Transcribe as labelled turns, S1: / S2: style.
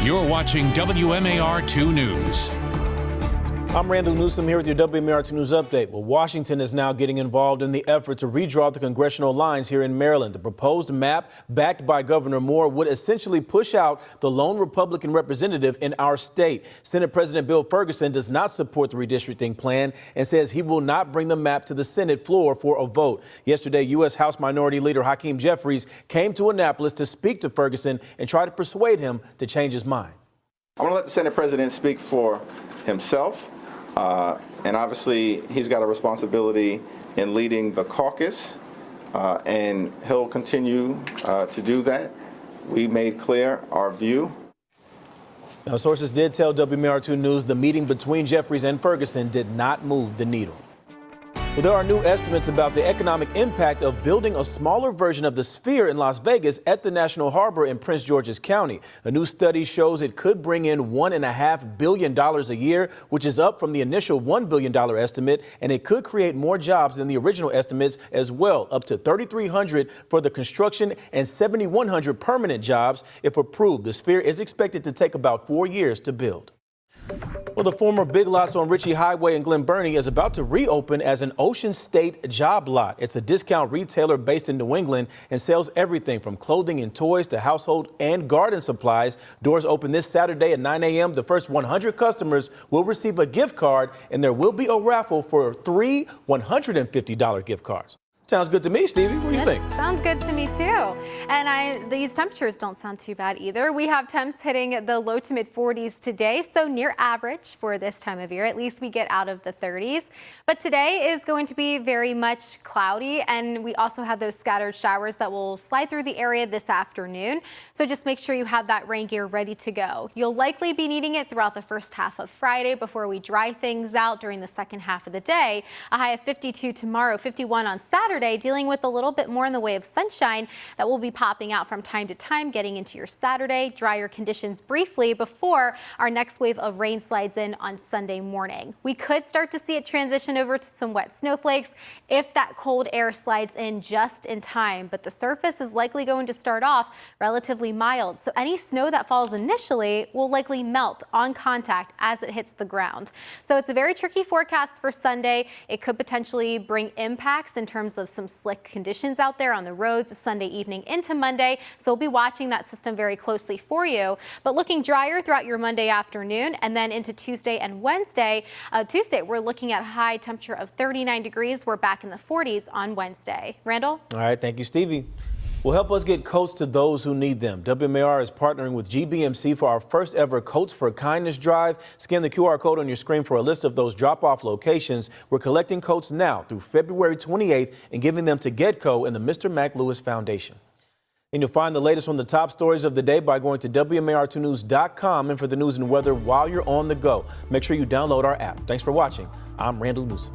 S1: You're watching WMAR 2 News.
S2: I'm Randall Newsom here with your WMAR 2 News update. Well, Washington is now getting involved in the effort to redraw the congressional lines here in Maryland. The proposed map, backed by Governor Moore, would essentially push out the lone Republican representative in our state. Senate President Bill Ferguson does not support the redistricting plan and says he will not bring the map to the Senate floor for a vote. Yesterday, U.S. House Minority Leader Hakeem Jeffries came to Annapolis to speak to Ferguson and try to persuade him to change his mind.
S3: I want to let the Senate President speak for himself. And obviously, he's got a responsibility in leading the caucus, and he'll continue to do that. We made clear our view.
S2: Now, sources did tell WMAR 2 News the meeting between Jeffries and Ferguson did not move the needle. Well, there are new estimates about the economic impact of building a smaller version of the Sphere in Las Vegas at the National Harbor in Prince George's County. A new study shows it could bring in $1.5 billion a year, which is up from the initial $1 billion estimate, and it could create more jobs than the original estimates as well, up to 3,300 for the construction and 7,100 permanent jobs if approved. The Sphere is expected to take about 4 years to build. Well, the former Big Lots on Ritchie Highway in Glen Burnie is about to reopen as an Ocean State job lot. It's a discount retailer based in New England and sells everything from clothing and toys to household and garden supplies. Doors open this Saturday at 9 a.m. The first 100 customers will receive a gift card, and there will be a raffle for 3 $150 gift cards. Sounds good to me, Stevie. What do you think?
S4: Sounds good to me too. And these temperatures don't sound too bad either. We have temps hitting the low to mid 40s today, so near average for this time of year. At least we get out of the 30s. But today is going to be very much cloudy, and we also have those scattered showers that will slide through the area this afternoon. So just make sure you have that rain gear ready to go. You'll likely be needing it throughout the first half of Friday before we dry things out during the second half of the day. A high of 52 tomorrow, 51 on Saturday, dealing with a little bit more in the way of sunshine that will be popping out from time to time, getting into your Saturday. Drier conditions briefly before our next wave of rain slides in on Sunday morning. We could start to see it transition over to some wet snowflakes if that cold air slides in just in time, but the surface is likely going to start off relatively mild. So any snow that falls initially will likely melt on contact as it hits the ground. So it's a very tricky forecast for Sunday. It could potentially bring impacts in terms of some slick conditions out there on the roads Sunday evening into Monday. So we'll be watching that system very closely for you. But looking drier throughout your Monday afternoon and then into Tuesday and Wednesday. Tuesday, we're looking at a high temperature of 39 degrees. We're back in the 40s on Wednesday. Randall?
S2: All right. Thank you, Stevie. Will help us get coats to those who need them. WMAR is partnering with GBMC for our first ever Coats for Kindness drive. Scan the QR code on your screen for a list of those drop-off locations. We're collecting coats now through February 28th and giving them to Getco and the Mr. Mac Lewis Foundation. And you'll find the latest on the top stories of the day by going to WMAR2news.com and for the news and weather while you're on the go. Make sure you download our app. Thanks for watching. I'm Randall Newsom.